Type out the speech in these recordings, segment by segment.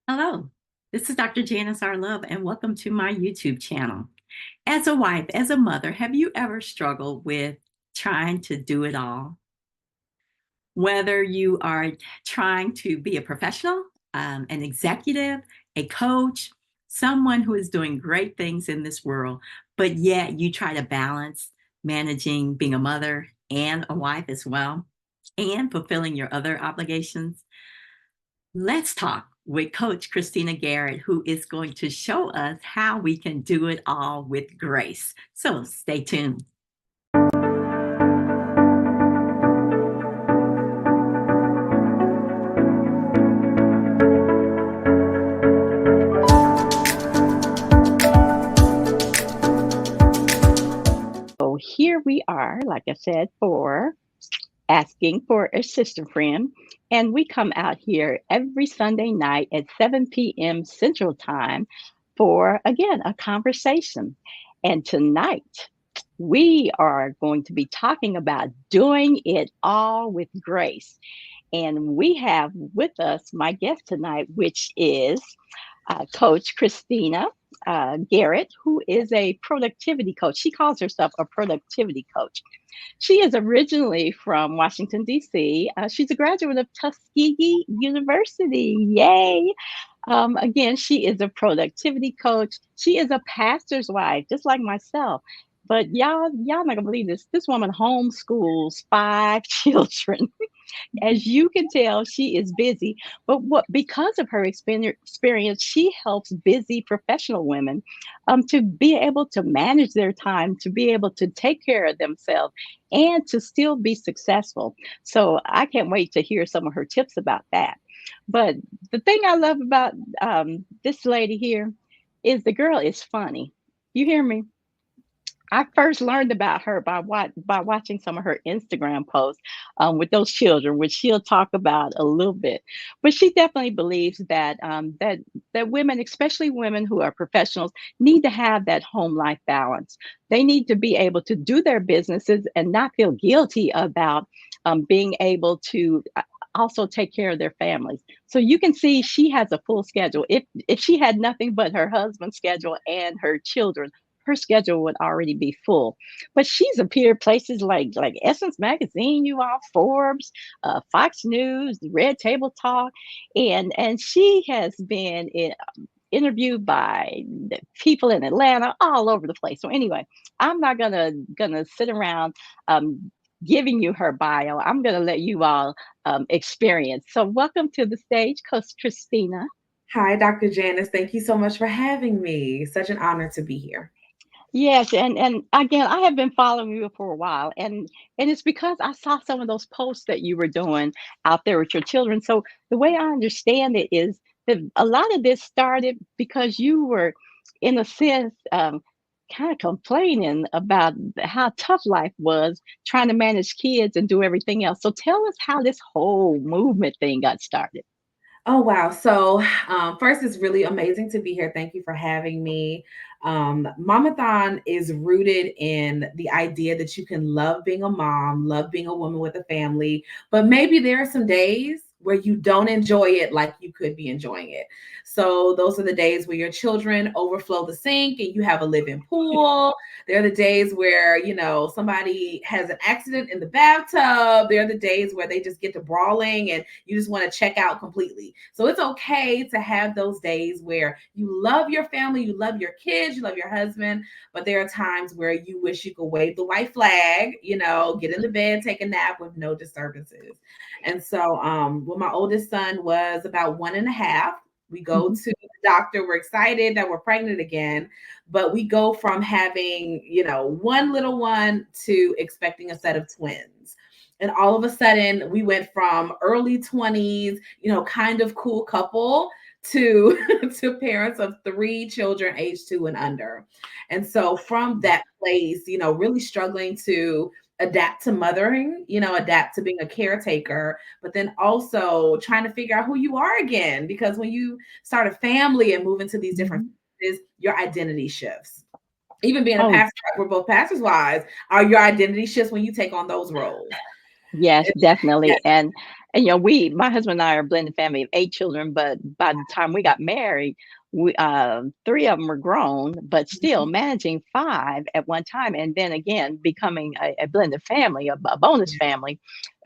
Hello, this is Dr. Janice R, and welcome to my YouTube channel. As a wife, as a mother, have you ever struggled with trying to do it all? Whether you are trying to be a professional, an executive, a coach, someone who is doing great things in this world, but yet you try to balance managing being a mother and a wife as well, and fulfilling your other obligations. Let's talk with Coach Christina Garrett, who is going to show us how we can do it all with grace. So stay tuned. So here we are, like I said, for asking for a sister friend. And we come out here every Sunday night at 7 p.m. Central Time for, again, a conversation. And tonight, we are going to be talking about doing it all with grace. And we have with us my guest tonight, which is Coach Christina Garrett, who is a productivity coach. She calls herself a productivity coach. She is originally from Washington, D.C. She's a graduate of Tuskegee University. Yay! Again, she is a productivity coach. She is a pastor's wife, just like myself. But y'all not gonna believe this. This woman homeschools 5 children. As you can tell, she is busy. But what because of her experience, she helps busy professional women to be able to manage their time, to be able to take care of themselves, and to still be successful. So I can't wait to hear some of her tips about that. But the thing I love about this lady here is the girl is funny. You hear me? I first learned about her by watching some of her Instagram posts with those children, which she'll talk about a little bit. But she definitely believes that that women, especially women who are professionals, need to have that home life balance. They need to be able to do their businesses and not feel guilty about being able to. Also take care of their families. So you can see she has a full schedule. If she had nothing but her husband's schedule and her children, her schedule would already be full. But she's appeared places like Essence Magazine, you all, Forbes, Fox News, Red Table Talk, and she has been interviewed by people in Atlanta, all over the place. So anyway, I'm not gonna sit around giving you her bio. I'm gonna let you all experience. So welcome to the stage, Coach Christina. Hi, Dr. Janice. Thank you so much for having me. Such an honor to be here. Yes, and again, I have been following you for a while, and it's because I saw some of those posts that you were doing out there with your children. So the way I understand it is that a lot of this started because you were, in a sense, kind of complaining about how tough life was trying to manage kids and do everything else. So tell us how this whole movement thing got started. Oh, wow. So, first, it's really amazing to be here. Thank you for having me. Mamathon is rooted in the idea that you can love being a mom, love being a woman with a family, but maybe there are some days where you don't enjoy it like you could be enjoying it. So, those are the days where your children overflow the sink and you have a live in pool. There are the days where, somebody has an accident in the bathtub. There are the days where they just get to brawling and you just want to check out completely. So it's okay to have those days where you love your family, you love your kids, you love your husband, but there are times where you wish you could wave the white flag, get in the bed, take a nap with no disturbances. And so when my oldest son was about 1.5, we go Mhm. to the doctor. We're excited that we're pregnant again, but we go from having, one little one to expecting a set of twins. And all of a sudden, we went from early 20s, kind of cool couple to to parents of 3 children, age 2 and under. And so from that place, really struggling to adapt to mothering, adapt to being a caretaker, but then also trying to figure out who you are again. Because when you start a family and move into these different Mhm. places, your identity shifts. Even being a Oh, pastor, we're both pastors' wives, your identity shifts when you take on those roles. yes, It's, yeah. definitely. And my husband and I are a blended family of 8 children, but by the time we got married, three of them were grown, but still managing five at one time. And then again, becoming a blended family, a bonus family,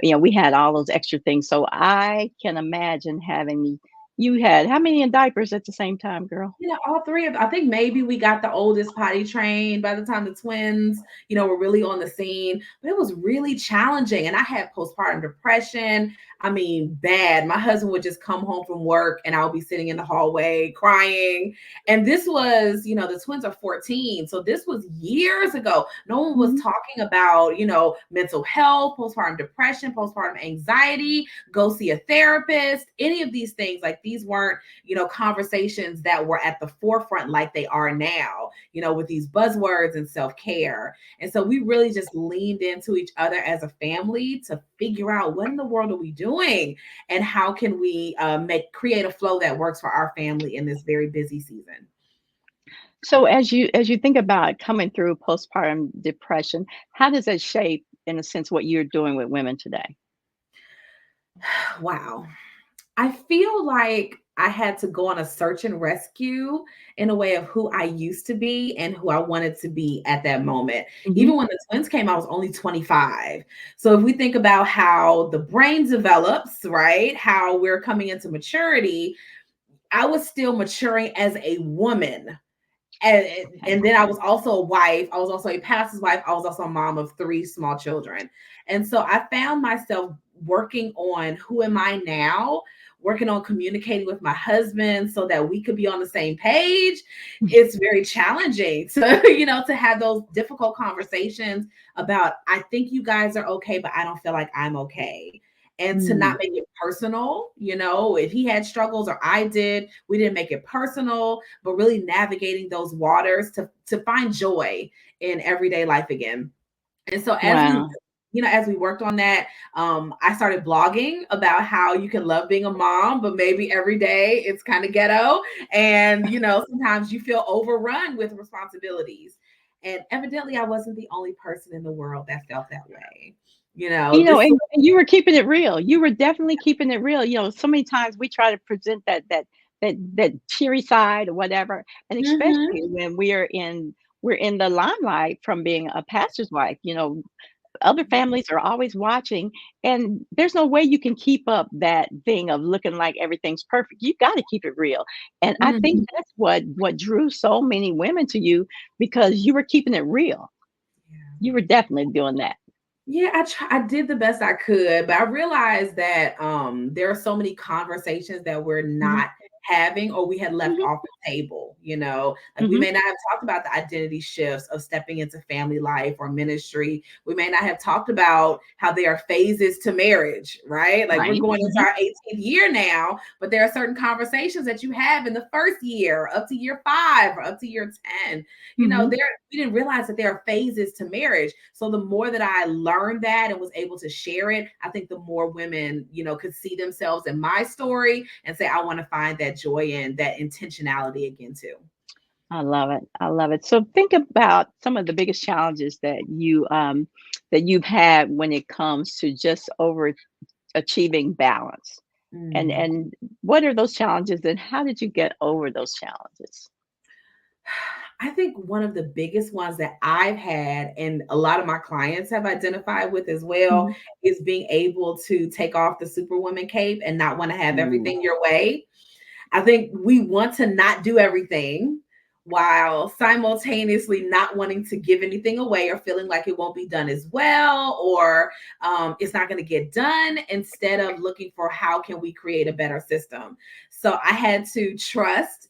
we had all those extra things. So I can imagine you had how many in diapers at the same time, girl? All three of I think maybe we got the oldest potty trained by the time the twins, were really on the scene. But it was really challenging. And I had postpartum depression. I mean, bad. My husband would just come home from work and I'll be sitting in the hallway crying. And this was, the twins are 14. So this was years ago. No one was Mhm. talking about, mental health, postpartum depression, postpartum anxiety, go see a therapist, any of these things. Like these weren't conversations that were at the forefront like they are now, with these buzzwords and self-care. And so we really just leaned into each other as a family to figure out what in the world are we doing and how can we create a flow that works for our family in this very busy season. So as you think about coming through postpartum depression, how does that shape, in a sense, what you're doing with women today? Wow. I feel like I had to go on a search and rescue in a way of who I used to be and who I wanted to be at that moment. Hmm. Even when the twins came, I was only 25. So if we think about how the brain develops, right? How we're coming into maturity, I was still maturing as a woman. And, Okay. and then I was also a wife. I was also a pastor's wife. I was also a mom of three small children. And so I found myself working on who am I now, working on communicating with my husband so that we could be on the same page. It's very challenging to, to have those difficult conversations about, I think you guys are okay, but I don't feel like I'm okay. And to not Mm. make it personal, if he had struggles or I did, we didn't make it personal, but really navigating those waters to find joy in everyday life again. And so Wow. as we worked on that, I started blogging about how you can love being a mom, but maybe every day it's kind of ghetto. And, sometimes you feel overrun with responsibilities. And evidently I wasn't the only person in the world that felt that way. This And you were keeping it real. You were definitely keeping it real. So many times we try to present that cheery side or whatever, and Mhm. especially when we're in the limelight from being a pastor's wife. Other families are always watching, and there's no way you can keep up that thing of looking like everything's perfect. You got to keep it real, and I think Mhm. that's what drew so many women to you, because you were keeping it real. Yeah. You were definitely doing that. Yeah, I did the best I could, but I realized that there are so many conversations that we're Mhm, not having or we had left mhm, off the table, like we mhm. may not have talked about the identity shifts of stepping into family life or ministry. We may not have talked about how there are phases to marriage, right? Like we're Right. going into Mhm, our 18th year now, but there are certain conversations that you have in the first year up to year 5 or up to year 10. mhm. There we didn't realize that there are phases to marriage. So the more that I learned that and was able to share it, I think the more women, could see themselves in my story and say, I want to find that joy and that intentionality again too. I love it. I love it. So think about some of the biggest challenges that you've had when it comes to just over achieving balance. And Mm. and what are those challenges, and how did you get over those challenges? I think one of the biggest ones that I've had, and a lot of my clients have identified with as well, Mhm. is being able to take off the superwoman cape and not want to have Ooh, everything your way. I think we want to not do everything while simultaneously not wanting to give anything away or feeling like it won't be done as well or it's not going to get done instead of looking for how can we create a better system. So I had to trust,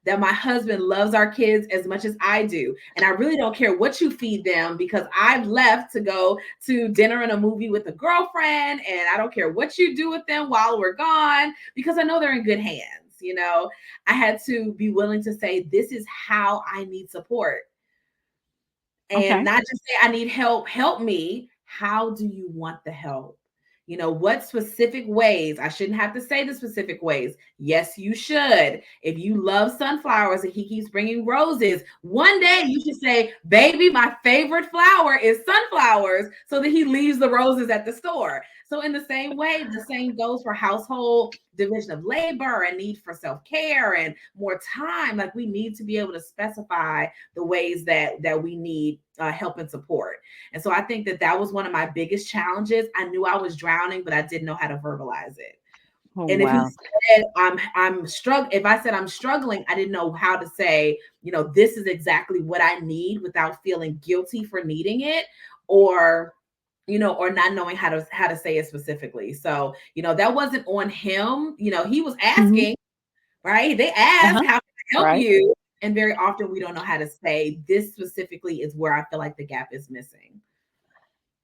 that my husband loves our kids as much as I do. And I really don't care what you feed them because I've left to go to dinner and a movie with a girlfriend. And I don't care what you do with them while we're gone because I know they're in good hands. I had to be willing to say, this is how I need support and okay, not just say, I need help, help me. How do you want the help? What specific ways? I shouldn't have to say the specific ways. Yes, you should. If you love sunflowers and he keeps bringing roses, one day you should say, baby, my favorite flower is sunflowers, so that he leaves the roses at the store. So in the same way, the same goes for household division of labor and need for self-care and more time. Like we need to be able to specify the ways that we need help and support. And so I think that was one of my biggest challenges. I knew I was drowning, but I didn't know how to verbalize it. Oh, And if he wow. said I'm struggling, if I said I'm struggling, I didn't know how to say, this is exactly what I need without feeling guilty for needing it, or or not knowing how to say it specifically. So, that wasn't on him. He was Hmm. asking, right? They ask, Uh-huh. how can I help Right. you? And very often we don't know how to say this specifically is where I feel like the gap is missing.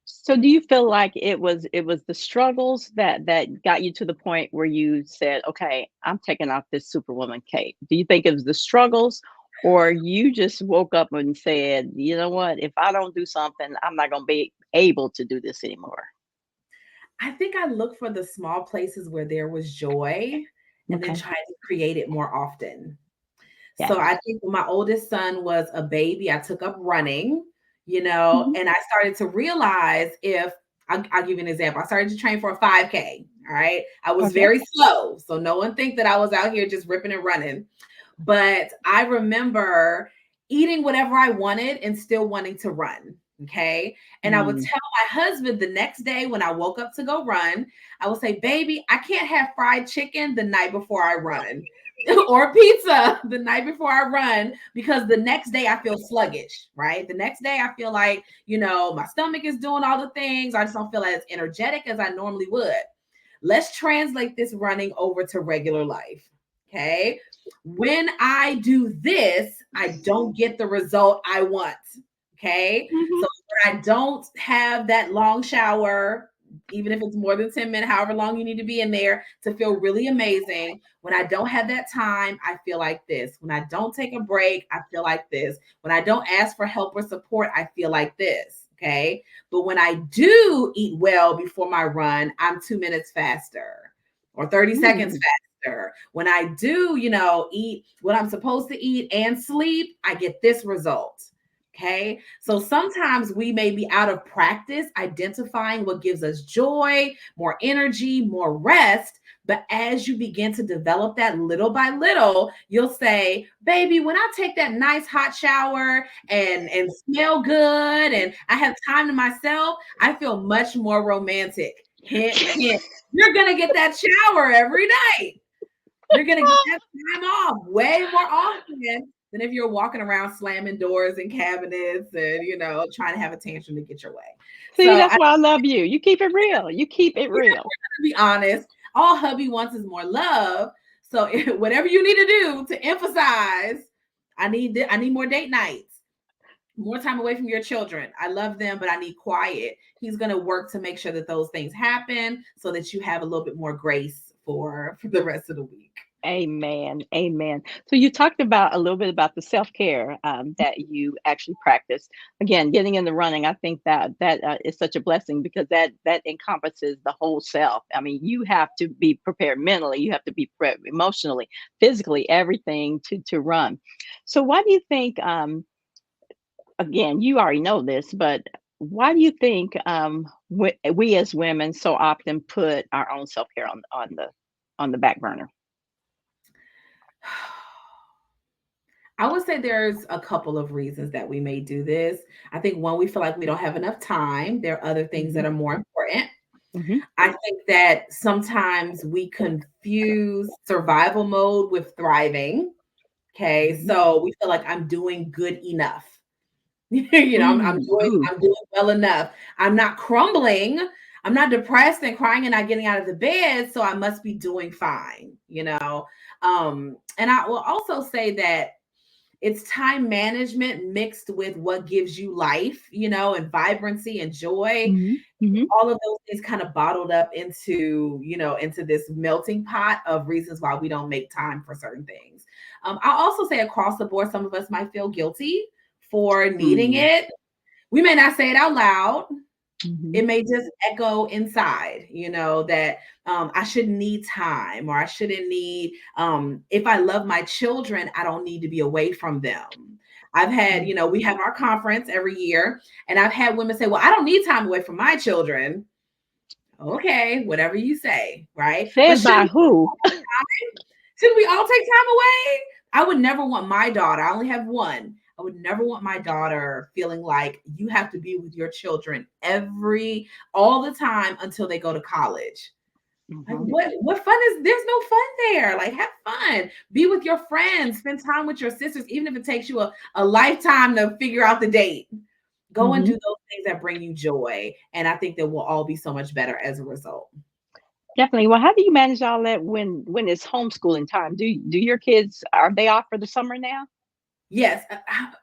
So do you feel like it was the struggles that got you to the point where you said, "Okay, I'm taking off this superwoman cape." Do you think it was the struggles, or you just woke up and said, "You know what? If I don't do something, I'm not going to be able to do this anymore." I think I look for the small places where there was joy and then Okay. try to create it more often. So Yes. I think when my oldest son was a baby, I took up running, Hmm. and I started to realize if I'll give you an example. I started to train for a 5K. All right. I was Okay. very slow. So no one think that I was out here just ripping and running. But I remember eating whatever I wanted and still wanting to run. Okay. And I would Mm. tell my husband the next day when I woke up to go run, I would say, baby, I can't have fried chicken the night before I run or pizza the night before I run because the next day I feel sluggish, right? The next day I feel like, my stomach is doing all the things. I just don't feel as energetic as I normally would. Let's translate this running over to regular life. Okay. When I do this, I don't get the result I want. Okay. Hmm. So when I don't have that long shower, even if it's more than 10 minutes, however long you need to be in there to feel really amazing. When I don't have that time, I feel like this. When I don't take a break, I feel like this. When I don't ask for help or support, I feel like this. Okay. But when I do eat well before my run, I'm 2 minutes faster or 30 seconds Mm. faster. When I do, eat what I'm supposed to eat and sleep, I get this result. Okay. So sometimes we may be out of practice identifying what gives us joy, more energy, more rest. But as you begin to develop that little by little, you'll say, baby, when I take that nice hot shower and smell good and I have time to myself, I feel much more romantic. Hint, hint. You're gonna get that shower every night. You're gonna get that time off way more often than if you're walking around slamming doors and cabinets and trying to have a tantrum to get your way. See, So that's why I love you. You keep it real. You keep it real. to be honest, all hubby wants is more love. So whatever you need to do to emphasize, I need more date nights, more time away from your children. I love them, but I need quiet. He's going to work to make sure that those things happen so that you have a little bit more grace for the rest of the week. Amen. Amen. So you talked about a little bit about the self-care that you actually practice. Again, getting in the running, I think that is such a blessing because that encompasses the whole self. I mean, you have to be prepared mentally, you have to be prepared emotionally, physically, everything to run. So why do you think again, you already know this, but why do you think we as women so often put our own self-care on the back burner? I would say there's a couple of reasons that we may do this. I think one, we feel like we don't have enough time. There are other things Hmm. that are more important. Hmm. I think that sometimes we confuse survival mode with thriving. Okay. Hmm. So we feel like I'm doing good enough. I'm Mm, doing ooh. I'm doing well enough. I'm not crumbling. I'm not depressed and crying and not getting out of the bed, so I must be doing fine. And I will also say that it's time management mixed with what gives you life, and vibrancy and joy. Mhm, mhm, All of those things kind of bottled up into this melting pot of reasons why we don't make time for certain things. I'll also say across the board, some of us might feel guilty for needing mm, it. We may not say it out loud. mhm, It may just echo inside, that I shouldn't need time or I shouldn't need, if I love my children, I don't need to be away from them. I've had, mm, we have our conference every year, and I've had women say, well, I don't need time away from my children. Okay, whatever you say, right? But Said by who? should we all take time away? I would never want my daughter. I only have one. I would never want my daughter feeling like you have to be with your children all the time until they go to college. Like Mhm. what fun is there's no fun there. Like have fun. Be with your friends, spend time with your sisters, even if it takes you a lifetime to figure out the date. Go and do Mhm. those things that bring you joy. And I think that we'll all be so much better as a result. Definitely. Well, how do you manage all that when it's homeschooling time? Do your kids, are they off for the summer now? Yes,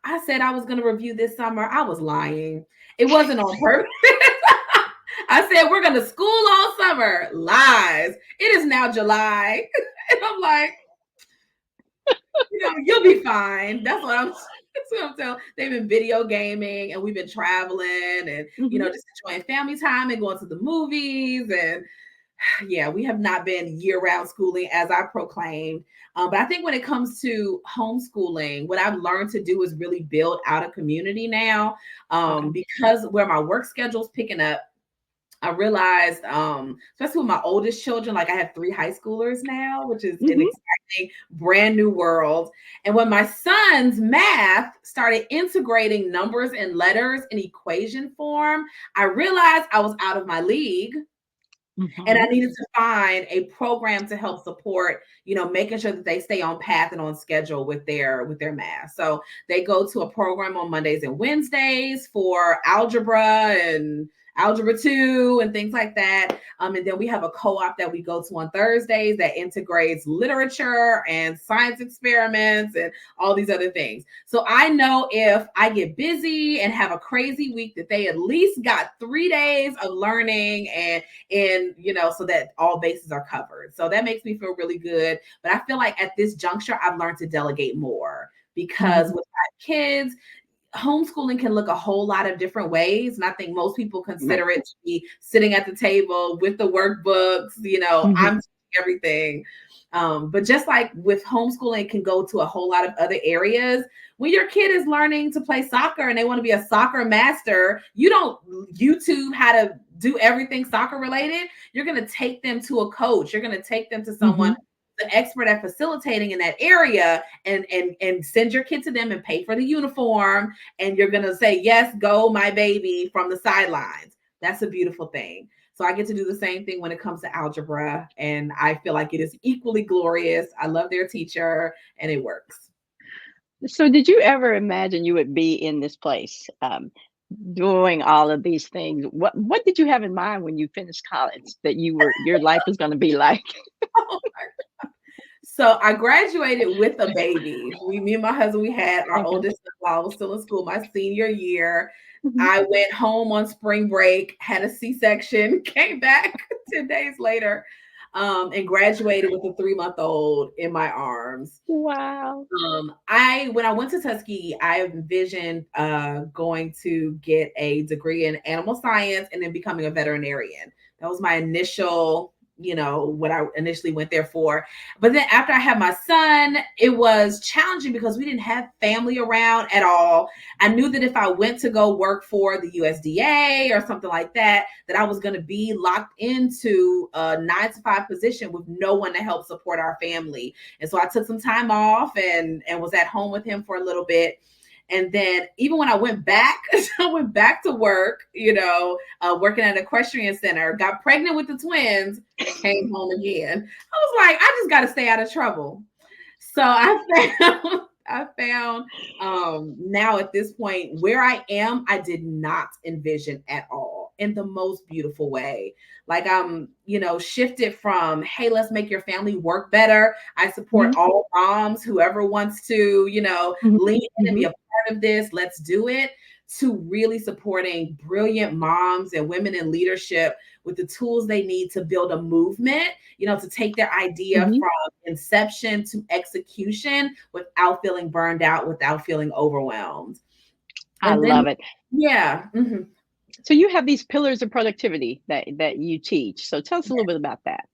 I said I was going to review this summer. I was lying. It wasn't on purpose. I said we're going to school all summer. Lies. It is now July. And I'm like, you'll be fine. That's what I'm telling. They've been video gaming and we've been traveling and Mhm. just enjoying family time and going to the movies. And yeah, we have not been year-round schooling as I proclaimed. But I think when it comes to homeschooling, what I've learned to do is really build out a community now. Okay. Because where my work schedule is picking up, I realized, especially with my oldest children, like I have 3 high schoolers now, which is an Mhm. exciting brand new world. And when my son's math started integrating numbers and letters in equation form, I realized I was out of my league and I Mhm. needed to find a program to help support, making sure that they stay on path and on schedule with their math. So they go to a program on Mondays and Wednesdays for algebra and algebra 2 and things like that. And then we have a co-op that we go to on Thursdays that integrates literature and science experiments and all these other things. So I know if I get busy and have a crazy week that they at least got 3 days of learning and so that all bases are covered. So that makes me feel really good. But I feel like at this juncture, I've learned to delegate more because Mhm. with my kids, homeschooling can look a whole lot of different ways. And I think most people Right. consider it to be sitting at the table with the workbooks, Mhm. I'm teaching everything. But just like with homeschooling, it can go to a whole lot of other areas. When your kid is learning to play soccer and they want to be a soccer master, you don't YouTube how to do everything soccer related. You're going to take them to a coach. You're going to take them to someone, Mhm. the expert at facilitating in that area, and send your kid to them and pay for the uniform, and you're going to say yes, go my baby from the sidelines. That's a beautiful thing. So I get to do the same thing when it comes to algebra, and I feel like it is equally glorious. I love their teacher and it works. So did you ever imagine you would be in this place, doing all of these things? What did you have in mind when you finished college that your life was gonna be like? So I graduated with a baby. Me and my husband, we had our Okay. oldest son while I was still in school, my senior year. Mhm. I went home on spring break, had a C-section, came back 10 days later, and graduated with a 3-month-old in my arms. Wow. I when I went to Tuskegee, I envisioned going to get a degree in animal science and then becoming a veterinarian. That was my initial, what I initially went there for. But then after I had my son, it was challenging because we didn't have family around at all. I knew that if I went to go work for the USDA or something like that, that I was going to be locked into a 9 to 5 position with no one to help support our family. And so I took some time off and was at home with him for a little bit. And then even when I went back, I went back to work, working at an equestrian center, got pregnant with the twins, came home again. I was like, I just got to stay out of trouble. So I found now at this point where I am, I did not envision at all in the most beautiful way. Like I'm, shifted from, hey, let's make your family work better. I support Mhm. all moms, whoever wants to, Mhm. lean in and be Mhm. a part of this, let's do it, to really supporting brilliant moms and women in leadership with the tools they need to build a movement, to take their idea Mhm. from inception to execution without feeling burned out, without feeling overwhelmed. I And then, love it. yeah. So you have these pillars of productivity that you teach. So tell us a little bit about that.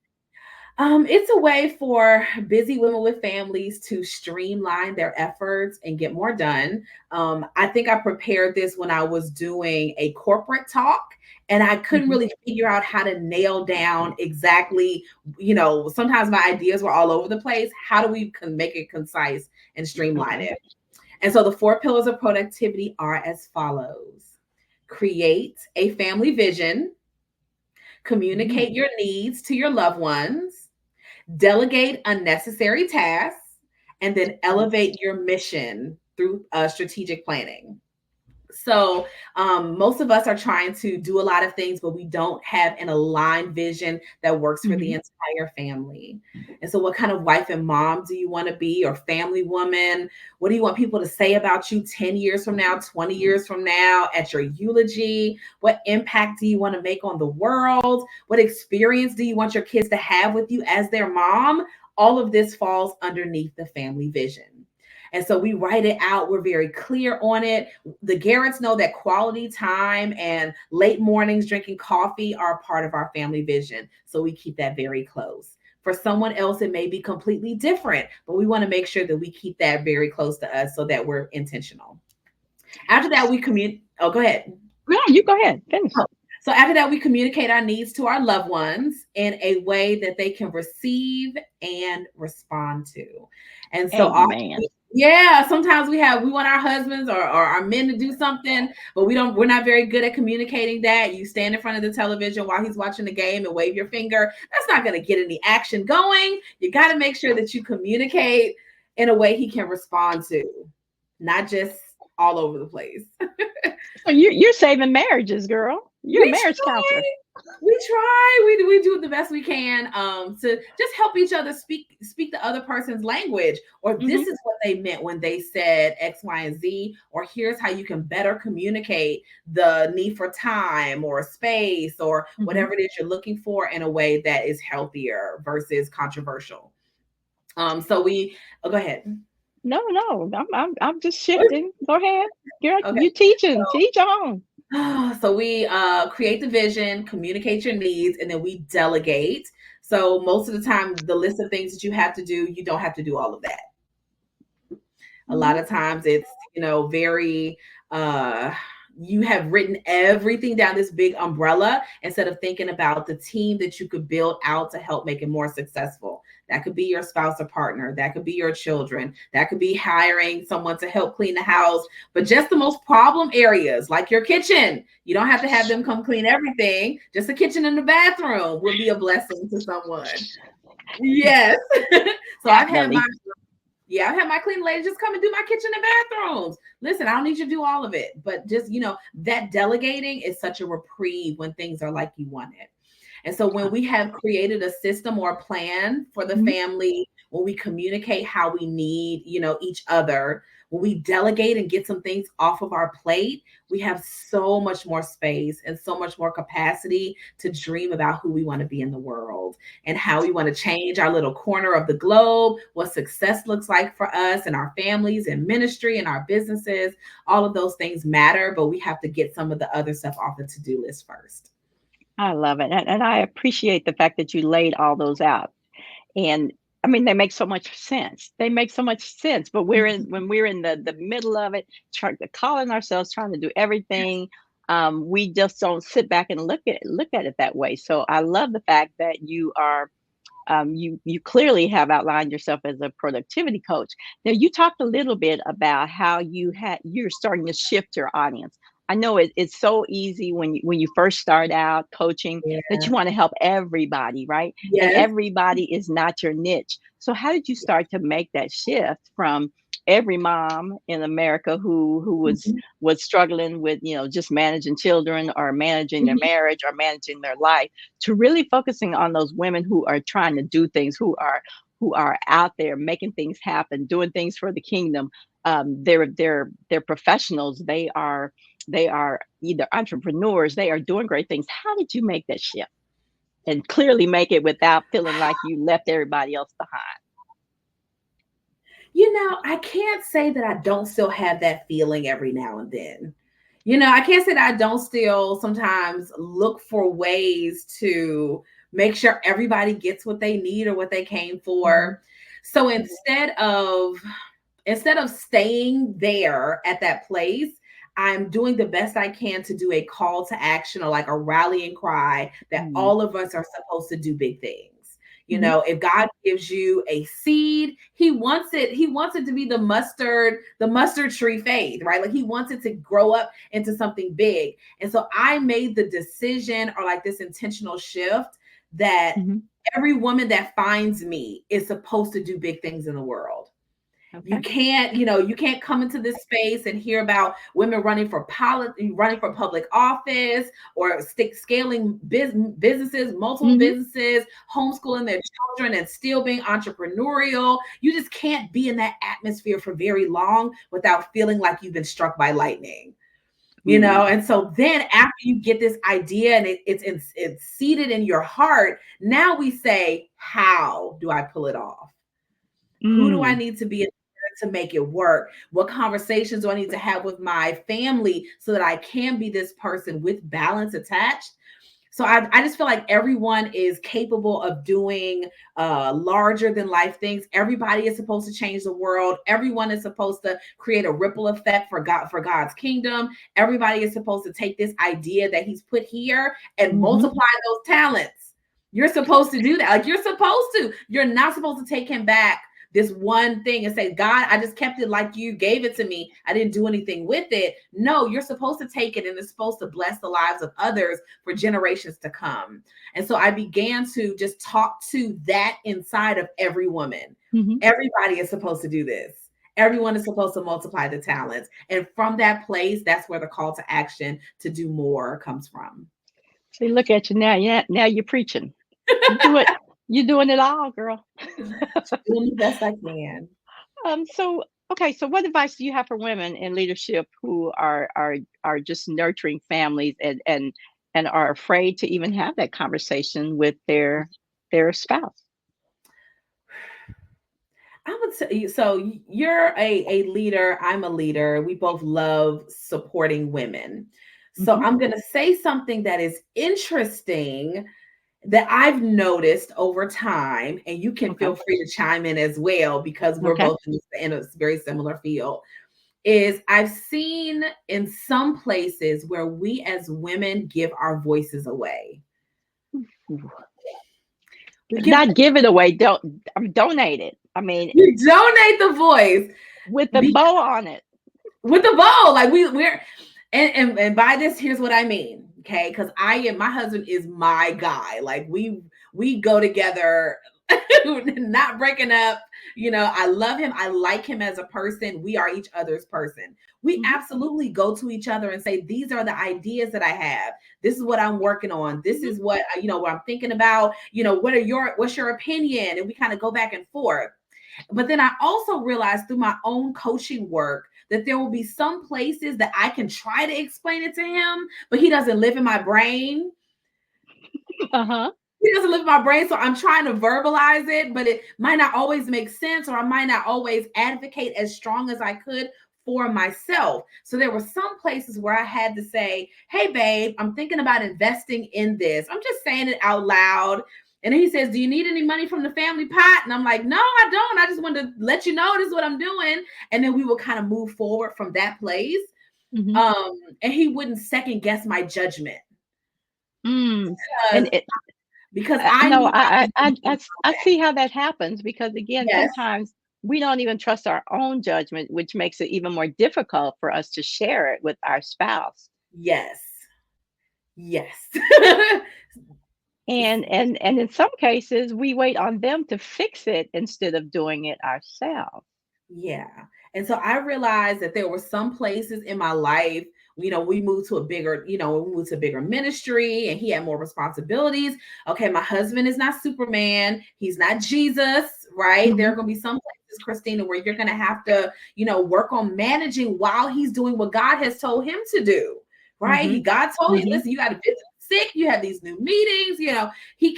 It's a way for busy women with families to streamline their efforts and get more done. I think I prepared this when I was doing a corporate talk, and I couldn't Mhm. really figure out how to nail down exactly, sometimes my ideas were all over the place. How do we make it concise and streamline Okay. it? And so the four pillars of productivity are as follows: create a family vision, Mm. communicate your needs to your loved ones, delegate unnecessary tasks, and then elevate your mission through strategic planning. So, most of us are trying to do a lot of things, but we don't have an aligned vision that works for the Mhm. entire family. And so, what kind of wife and mom do you want to be, or family woman? What do you want people to say about you 10 years from now, 20 years from now, at your eulogy? What impact do you want to make on the world? What experience do you want your kids to have with you as their mom? All of this falls underneath the family vision. And so we write it out. We're very clear on it. The Garretts know that quality time and late mornings drinking coffee are part of our family vision. So we keep that very close. For someone else, it may be completely different, but we want to make sure that we keep that very close to us so that we're intentional. After that, we communicate. Oh, go ahead. Yeah, you go ahead. Finish. Oh, so after that, we communicate our needs to our loved ones in a way that they can receive and respond to. And so often, Amen. yeah, sometimes we want our husbands or our men to do something, but we're not very good at communicating that. You stand in front of the television while he's watching the game and wave your finger. That's not going to get any action going. You got to make sure that you communicate in a way he can respond to, not just all over the place. So you're saving marriages, girl. You're a We marriage counselor. we do the best we can to just help each other speak the other person's language, or this Mhm. is what they meant when they said X, Y, and Z, or here's how you can better communicate the need for time or space or Mhm. whatever it is you're looking for in a way that is healthier versus controversial. So we go ahead. No, no. I'm just shifting. Go ahead. Girl, Okay. you teaching. Teach on. So we create the vision, communicate your needs, and then we delegate. So most of the time, the list of things that you have to do, you don't have to do all of that. A lot Mhm. of times it's, very uh you have written everything down this big umbrella instead of thinking about the team that you could build out to help make it more successful. That could be your spouse or partner, that could be your children, that could be hiring someone to help clean the house, but just the most problem areas like your kitchen. You don't have to have them come clean everything. Just the kitchen and the bathroom would be a blessing to someone. Yes. So Definitely. I've had my cleaning lady just come and do my kitchen and bathrooms. Listen, I don't need you to do all of it, but just, that delegating is such a reprieve when things are like you want it. And so when we have created a system or a plan for the Mhm. family, when we communicate how we need, each other, when we delegate and get some things off of our plate, we have so much more space and so much more capacity to dream about who we want to be in the world and how we want to change our little corner of the globe, what success looks like for us and our families and ministry and our businesses. All of those things matter, but we have to get some of the other stuff off the to-do list first. I love it. And I appreciate the fact that you laid all those out. And I mean, they make so much sense. They make so much sense. But when we're in the middle of it, trying to calling ourselves, trying to do everything, we just don't sit back and look at it that way. So I love the fact that you are you clearly have outlined yourself as a productivity coach. Now, you talked a little bit about how you're starting to shift your audience. I know it's so easy when you first start out coaching that Yeah. you want to help everybody, right? And Yes. everybody is not your niche. So how did you start to make that shift from every mom in America who Mhm. was struggling with, just managing children or managing their Mhm. marriage or managing their life, to really focusing on those women who are trying to do things, who are out there making things happen, doing things for the kingdom. They're professionals. They are either entrepreneurs. They are doing great things. How did you make that shift and clearly make it without feeling like you left everybody else behind? I can't say that I don't still have that feeling every now and then. I can't say that I don't still sometimes look for ways to make sure everybody gets what they need or what they came Mm-hmm. for. So instead of staying there at that place, I'm doing the best I can to do a call to action or like a rallying cry that Mm-hmm. all of us are supposed to do big things. You know, if God gives you a seed, he wants it to be the mustard tree faith, right? Like he wants it to grow up into something big. And so I made the decision or like this intentional shift that Mm-hmm. every woman that finds me is supposed to do big things in the world. Okay. You can't come into this space and hear about women running for public office or scaling businesses, multiple Mm-hmm. businesses, homeschooling their children and still being entrepreneurial. You just can't be in that atmosphere for very long without feeling like you've been struck by lightning. And so then after you get this idea and it's seated in your heart, now we say, how do I pull it off? Who do I Mm-hmm. need to be to make it work? What conversations do I need to have with my family so that I can be this person with balance attached? So I just feel like everyone is capable of doing larger than life things. Everybody is supposed to change the world. Everyone is supposed to create a ripple effect for God's kingdom. Everybody is supposed to take this idea that he's put here and Mm-hmm. multiply those talents. You're supposed to do that. Like you're supposed to. You're not supposed to take him back this one thing and say, God, I just kept it like you gave it to me. I didn't do anything with it. No, you're supposed to take it and it's supposed to bless the lives of others for generations to come. And so I began to just talk to that inside of every woman. Mm-hmm. Everybody is supposed to do this. Everyone is supposed to multiply the talents. And from that place, that's where the call to action to do more comes from. See, look at you now. Yeah, now you're preaching. You do it. You're doing it all, girl. Doing the best I can. So okay, so what advice do you have for women in leadership who are just nurturing families and are afraid to even have that conversation with their spouse? I would say so. You're a leader. I'm a leader. We both love supporting women. So Hmm. I'm going to say something that is interesting that I've noticed over time, and you can Okay. feel free to chime in as well because we're Okay. both in a very similar field. Is I've seen in some places where we as women give our voices away. We give Not give it away. Don't donate it. I mean, we donate the voice with the bow on it. with the bow. Like we're and by this, here's what I mean. Okay, because my husband is my guy. Like we go together, not breaking up. I love him. I like him as a person. We are each other's person. We Hmm. absolutely go to each other and say, these are the ideas that I have. This is what I'm working on. This Hmm. is what I'm thinking about. What's your opinion? And we kind of go back and forth. But then I also realized through my own coaching work that there will be some places that I can try to explain it to him, but he doesn't live in my brain. Uh-huh. He doesn't live in my brain. So I'm trying to verbalize it, but it might not always make sense, or I might not always advocate as strong as I could for myself. So there were some places where I had to say, hey, babe, I'm thinking about investing in this. I'm just saying it out loud. And then he says, do you need any money from the family pot? And I'm like, no, I don't. I just wanted to let you know this is what I'm doing. And then we will kind of move forward from that place. Hmm. And he wouldn't second guess my judgment Mm. And because, because I I no, knew I was doing I see how that happens because again, yes, sometimes we don't even trust our own judgment, which makes it even more difficult for us to share it with our spouse. yes, yes. And in some cases, we wait on them to fix it instead of doing it ourselves. Yeah. And so I realized that there were some places in my life, we moved to a bigger ministry and he had more responsibilities. Okay, my husband is not Superman. He's not Jesus, right? There Hmm. are going to be some places, Christina, where you're going to have to, work on managing while he's doing what God has told him to do, right? Hmm. God told you, Hmm. listen, you got to visit the sick. You have these new meetings,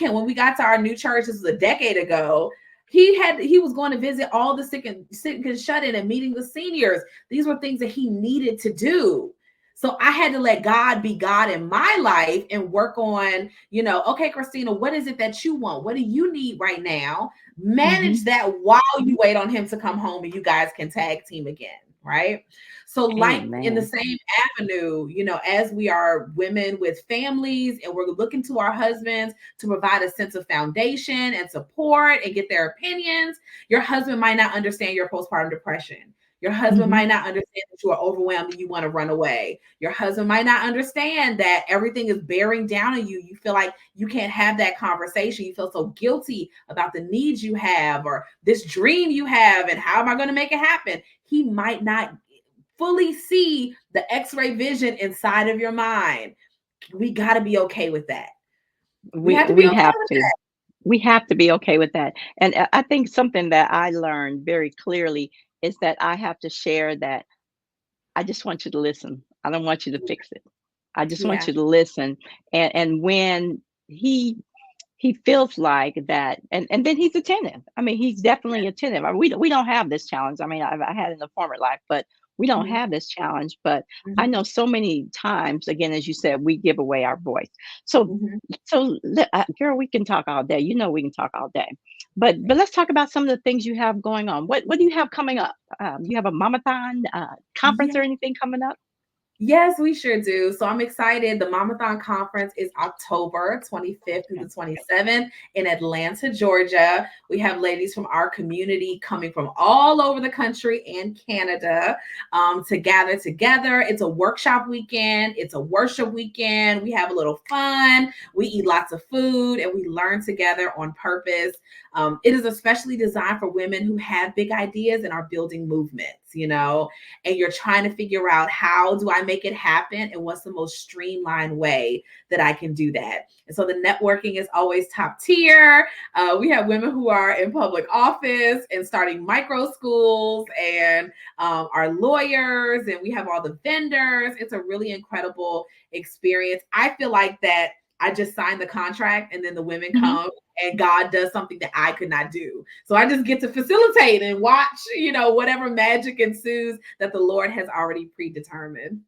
when we got to our new church, this was a decade ago, he was going to visit all the sick and shut in and meeting the seniors. These were things that he needed to do. So I had to let God be God in my life and work on, okay, Christina, what is it that you want? What do you need right now? Manage Hmm. that while you wait on him to come home and you guys can tag team again. Right. So, like in the Amen. same avenue, as we are women with families and we're looking to our husbands to provide a sense of foundation and support and get their opinions, your husband might not understand your postpartum depression. Your husband Hmm. might not understand that you are overwhelmed and you want to run away. Your husband might not understand that everything is bearing down on you. You feel like you can't have that conversation. You feel so guilty about the needs you have or this dream you have and how am I going to make it happen? He might not fully see the x-ray vision inside of your mind. We got to be okay with that. We We have to be we okay have with to. We have to be okay with that. And I think something that I learned very clearly is that I have to share that I just want you to listen. I don't want you to fix it. I just that. want Yeah. you to listen. And when he he feels like that, and then he's attentive. I mean, he's definitely attentive. We don't have this challenge. I mean, I had in the former life, but we don't Mhm. have this challenge. But I Mhm. know so many times, again, as you said, we give away our voice. So, Mhm. girl, we can talk all day. You know, we can talk all day. But let's talk about some of the things you have going on. What do you have coming up? You have a mamathon conference or Yeah. anything coming up? Yes, we sure do. So I'm excited. The Mamathon conference is October 25th through the Okay. 27th in Atlanta, Georgia. We have ladies from our community coming from all over the country and Canada to gather together. It's a workshop weekend, it's a worship weekend. We have a little fun, we eat lots of food, and we learn together on purpose. It is especially designed for women who have big ideas and are building movements, and you're trying to figure out how do I make it happen and what's the most streamlined way that I can do that. And so the networking is always top tier. We have women who are in public office and starting micro schools and our lawyers, and we have all the vendors. It's a really incredible experience. I feel like that I just signed the contract and then the women Hmm. come and God does something that I could not do. So I just get to facilitate and watch, whatever magic ensues that the Lord has already predetermined.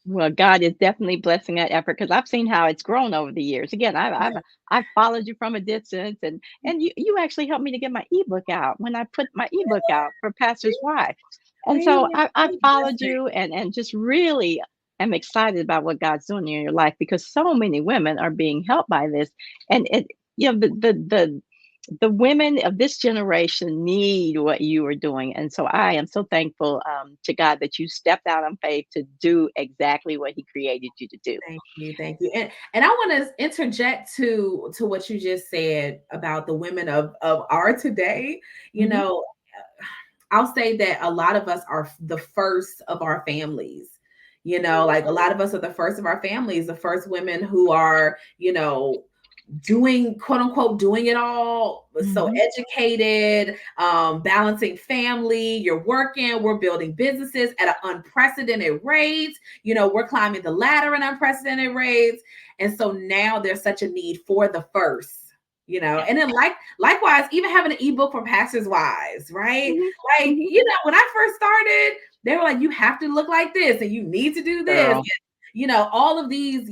Well, God is definitely blessing that effort because I've seen how it's grown over the years. Again, I've followed you from a distance, and you actually helped me to get my ebook out when I put my ebook out for Pastor's Wife, and so Amen. I What a followed blessing. you and just really am excited about what God's doing in your life because so many women are being helped by this, and the women of this generation need what you are doing. And so I am so thankful to God that you stepped out on faith to do exactly what He created you to do. Thank you, thank you. And I want to interject to what you just said about the women of our today. You Hmm. know, I'll say that a lot of us are the first of our families. Like a lot of us are the first of our families, the first women who are, doing quote unquote doing it all, so Hmm. educated, balancing family, you're working, we're building businesses at an unprecedented rate, we're climbing the ladder in unprecedented rates. And so now there's such a need for the first, Yeah. and then likewise even having an ebook for pastors wives, right? Hmm. Like, Hmm. when I first started, they were like, you have to look like this and you need to do this, Girl. all of these,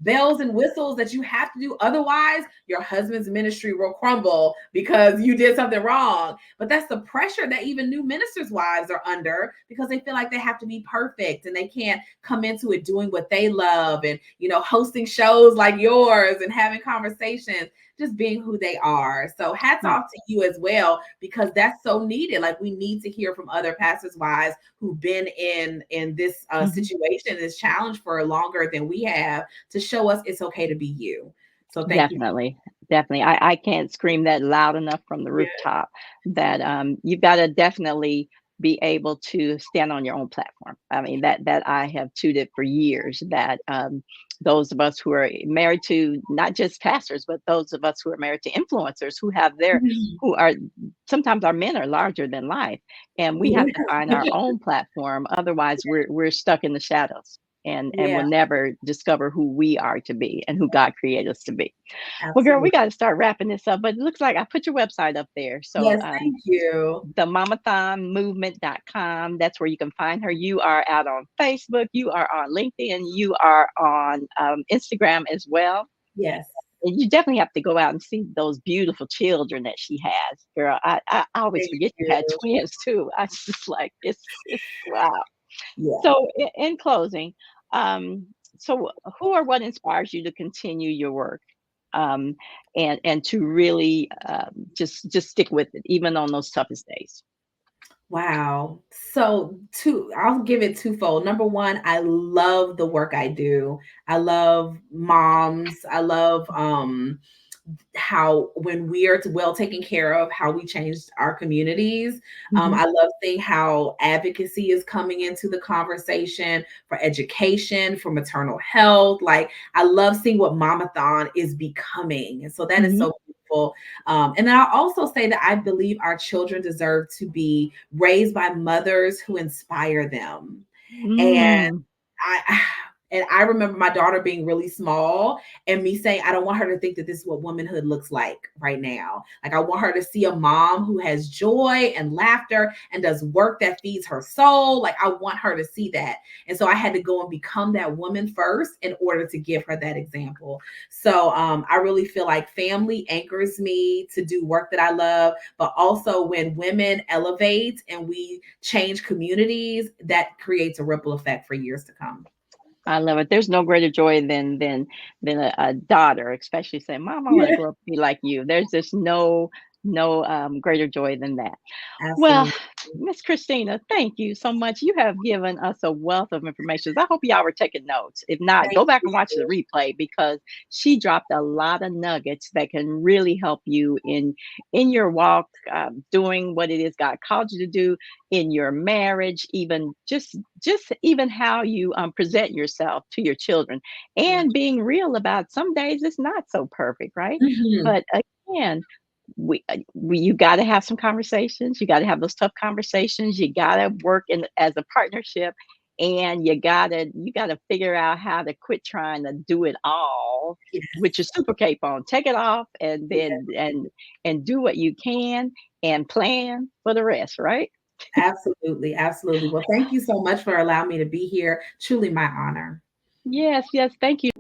bells and whistles that you have to do. Otherwise, your husband's ministry will crumble because you did something wrong. But that's the pressure that even new ministers' wives are under because they feel like they have to be perfect and they can't come into it doing what they love and, hosting shows like yours and having conversations, just being who they are. So hats Yeah. off to you as well, because that's so needed. Like we need to hear from other pastors' wives who've been in this Hmm. situation, this challenge for longer than we have, to show us it's okay to be you. So thank you. Definitely. Definitely. I can't scream that loud enough from the Yeah. rooftop that you've got to definitely be able to stand on your own platform. I mean, that I have tooted for years that those of us who are married to not just pastors, but those of us who are married to influencers who have their who are sometimes our men are larger than life, and we have to find our own platform. Otherwise, we're stuck in the shadows. and Yeah, will never discover who we are to be and who God created us to be. Well, girl, absolutely. we got to start wrapping this up, but it looks like I put your website up there. So Yes, thank you. the mamathonmovement.com. That's where you can find her. You are out on Facebook, you are on LinkedIn, you are on Instagram as well. Yes, And you definitely have to go out and see those beautiful children that she has, girl. I always thank forget you had you. twins too. I just like it's wow. Yeah. So in closing, um, so who or what inspires you to continue your work, um, and to really just stick with it even on those toughest days? Wow. So I'll give it twofold. Number one, I love the work I do. I love moms. I love how when we are well taken care of, how we changed our communities. Mhm. I love seeing how advocacy is coming into the conversation for education, for maternal health. Like I love seeing what Mamathon is becoming. And so that is Mhm. so beautiful. And then I'll also say that I believe our children deserve to be raised by mothers who inspire them. And Mm. I and I remember my daughter being really small and me saying, I don't want her to think that this is what womanhood looks like right now. Like I want her to see a mom who has joy and laughter and does work that feeds her soul. Like I want her to see that. And so I had to go and become that woman first in order to give her that example. So I really feel like family anchors me to do work that I love, but also when women elevate and we change communities, that creates a ripple effect for years to come. I love it. There's no greater joy than a daughter, especially saying, "Mom, I want to Yeah, grow up to be like you." There's just no greater joy than that. Well, absolutely. Miss Christina, thank you so much. You have given us a wealth of information. I hope y'all were taking notes. If not, Thank go back and watch the you. replay because she dropped a lot of nuggets that can really help you in your walk, doing what it is God called you to do in your marriage, even just even how you present yourself to your children, Yeah. and being real about some days it's not so perfect, right? Mhm. But again, you got to have some conversations. You got to have those tough conversations. You got to work in as a partnership, and you got to figure out how to quit trying to do it all with your Yes. super cape on. Take it off, and Yeah. then and do what you can and plan for the rest. Right? Absolutely, absolutely. Well, thank you so much for allowing me to be here. Truly my honor. Yes. Yes. Thank you.